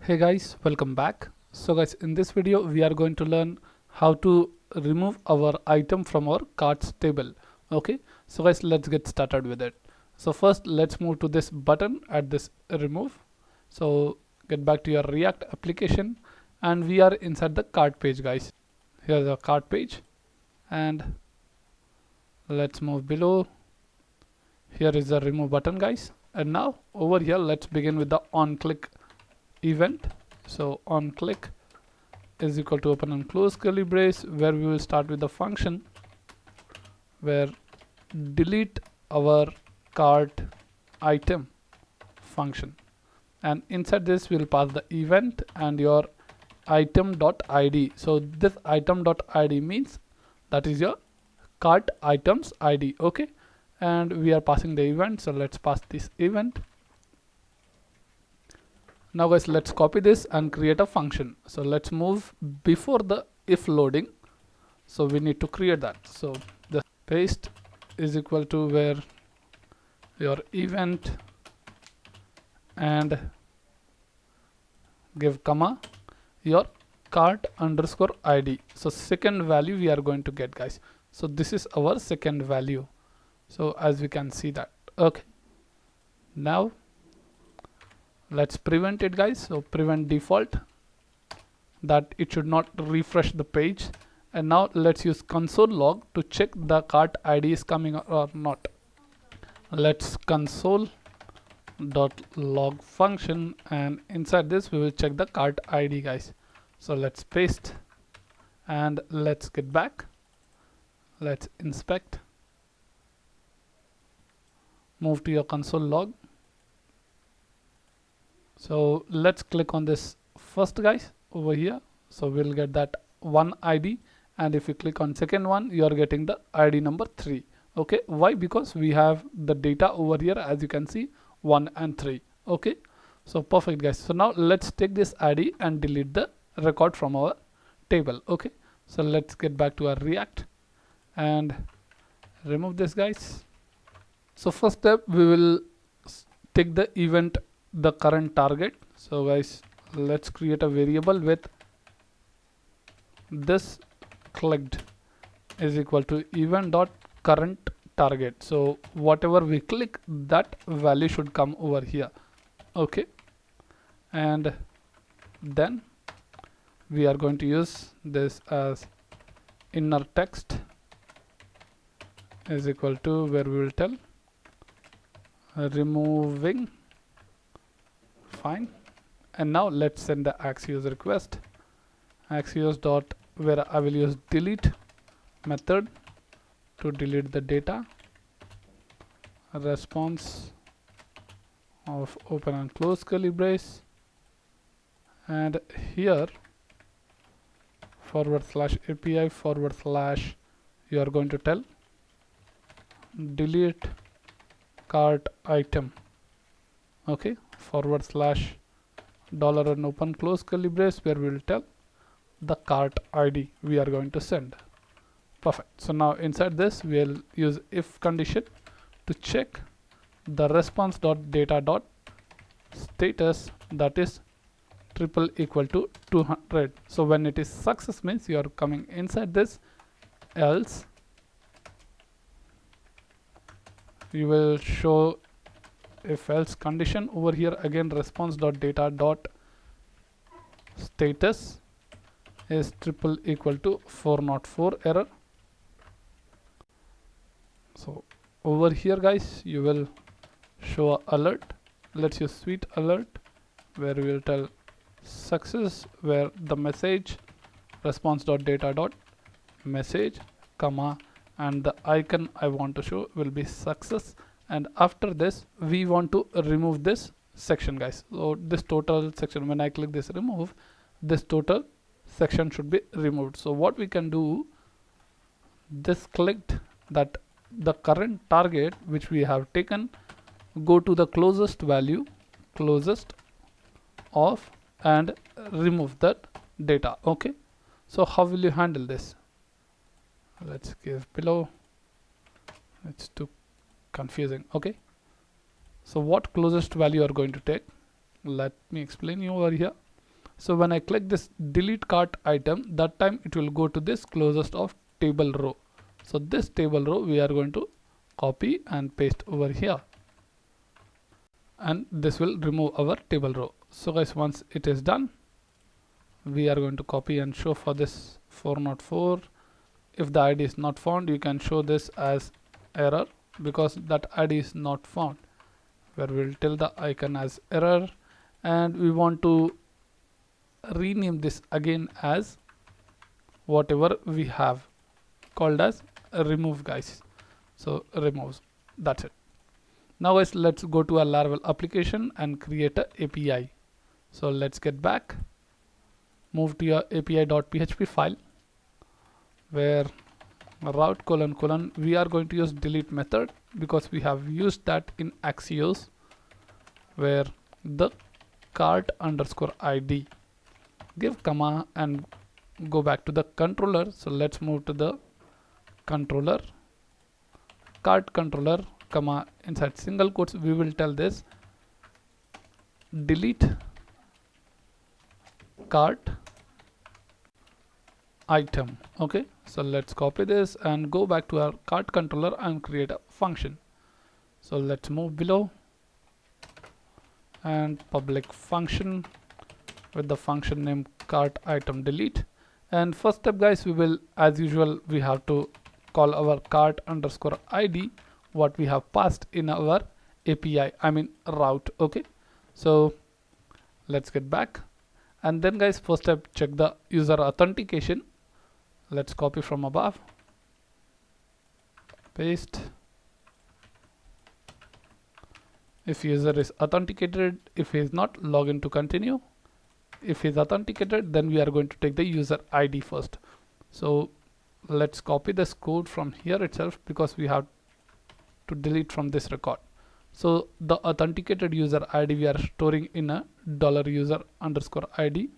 Hey guys, welcome back. So guys, in this video we are going to learn how to remove our item from our carts table. Okay, so guys, let's get started with it. So first let's move to this button at this remove. So get back to your React application and we are inside the cart page, guys. Here's the cart page and let's move below. Here is the remove button, guys, and now over here let's begin with the on click event. So on click is equal to open and close curly brace, where we will start with the function where delete our cart item function, and inside this we'll pass the event and your item.id. so this item.id means that is your cart items id. Okay, and we are passing the event, so let's pass this event. Now guys, let's copy this and create a function. So let's move before the if loading, so we need to create that. So the paste is equal to where your event and give comma your cart underscore id. So second value we are going to get, guys. So this is our second value, so as we can see that. Okay, now let's prevent it, guys. So prevent default, that it should not refresh the page. And now let's use console log to check the cart id is coming or not. Let's console dot log function, and inside this we will check the cart id, guys. So let's paste and let's get back. Let's inspect, move to your console log. So let's click on this first, guys, over here. So we'll get that one id, and if you click on second one you are getting the id number 3. Okay, why? Because we have the data over here, as you can see, 1 and 3. Okay, so perfect, guys. So now let's take this id and delete the record from our table. Okay, so let's get back to our React and remove this, guys. So first step, we will take the event the current target. So guys, let's create a variable with this clicked is equal to event dot current target. So whatever we click, that value should come over here. Okay, and then we are going to use this as inner text is equal to where we will tell removing. Fine, and now let's send the Axios request. Axios dot where I will use delete method to delete the data, response of open and close curly brace, and here /API / you are going to tell delete cart item. Okay, $$ and open close curly brace, where we will tell the cart id we are going to send. Perfect. So now inside this we'll use if condition to check the response.data.status, that is triple equal to 200. So when it is success means you are coming inside this, else you will show if else condition over here. Again, response.data.status is triple equal to 404 error. So over here, guys, you will show a alert. Let's use sweet alert, where we will tell success, where the message response.data.message comma and the icon I want to show will be success. And after this we want to remove this section, guys. So this total section, when I click this remove, this total section should be removed. So what we can do, this clicked that the current target which we have taken, go to the closest value, closest of, and remove that data. Okay, so how will you handle this? Let's give below, it's too confusing. Okay, so what closest value you are going to take, let me explain you over here. So when I click this delete cart item, that time it will go to this closest of table row. So this table row we are going to copy and paste over here, and this will remove our table row. So guys, once it is done, we are going to copy and show for this 404. If the ID is not found, you can show this as error because that ID is not found, where we'll tell the icon as error, and we want to rename this again as whatever we have called as remove, guys. So removes, that's it. Now guys, let's go to our Laravel application and create a API. So let's get back, move to your api.php file, where route : we are going to use delete method because we have used that in Axios, where the cart underscore ID, give comma and go back to the controller. So let's move to the controller, cart controller, comma, inside single quotes we will tell this delete cart item. Okay, so let's copy this and go back to our cart controller and create a function. So let's move below and public function with the function name cart item delete. And first step, guys, we will, as usual, we have to call our cart underscore ID what we have passed in our API, I mean route. Okay, so let's get back, and then guys, first step, check the user authentication. Let's copy from above, paste. If user is authenticated, if he is not, login to continue. If he is authenticated, then we are going to take the user ID first. So let's copy this code from here itself because we have to delete from this record. So the authenticated user ID we are storing in a $user underscore ID,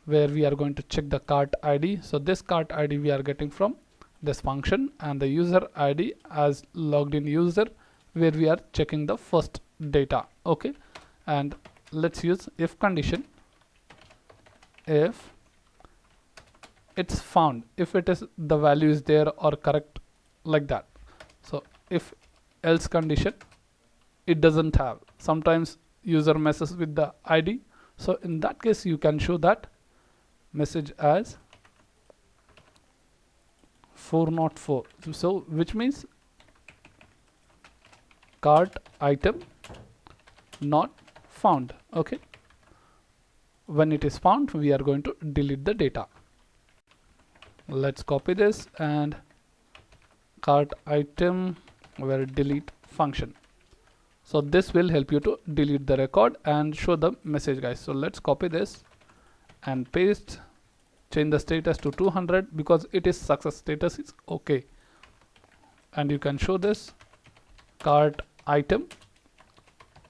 where we are going to check the cart ID. So this cart ID we are getting from this function, and the user ID as logged in user, where we are checking the first data. Okay, and let's use if condition. If it's found, if it is the value is there or correct, like that. So if else condition, it doesn't have, sometimes user messes with the ID, so in that case you can show that message as 404. So which means cart item not found. Okay, when it is found, we are going to delete the data. Let's copy this and cart item where delete function. So this will help you to delete the record and show the message, guys. So let's copy this and paste, change the status to 200 because it is success status is okay, and you can show this cart item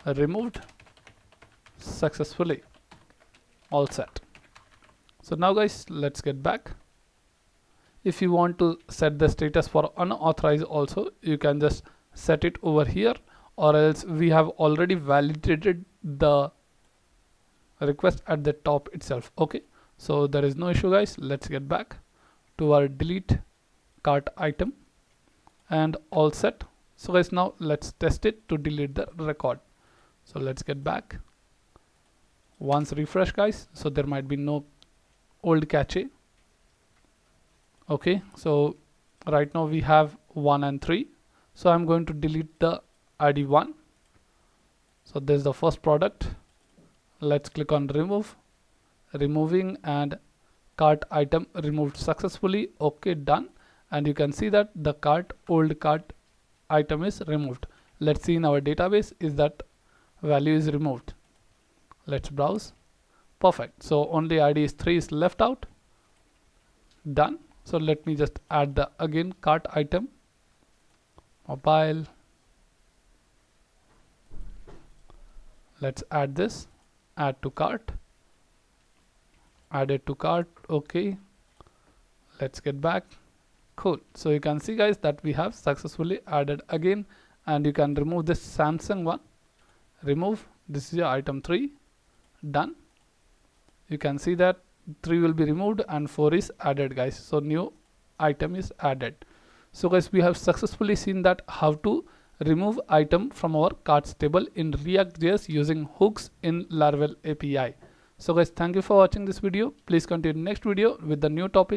removed successfully, all set. So now guys, let's get back. If you want to set the status for unauthorized also, you can just set it over here, or else we have already validated the request at the top itself. Okay, so there is no issue, guys. Let's get back to our delete cart item and all set. So guys, now let's test it to delete the record. So let's get back, once refresh, guys. So there might be no old cache. Okay, so right now we have 1 and 3. So I'm going to delete the ID 1. So this is the first product. Let's click on remove, removing, and cart item removed successfully. Okay, done. And you can see that the old cart item is removed. Let's see in our database is that value is removed. Let's browse. Perfect. So only ID is 3 is left out. Done. So let me just add the again cart item, mobile. Let's add this, add to cart, add it to cart. Okay, let's get back. Cool. So you can see, guys, that we have successfully added again, and you can remove this Samsung one. Remove. This is your item 3. Done. you can see that 3 will be removed and 4 is added, guys. So new item is added. So guys, we have successfully seen that how to remove item from our cards table in React.js using hooks in Laravel API. So guys, thank you for watching this video. Please continue next video with the new topic.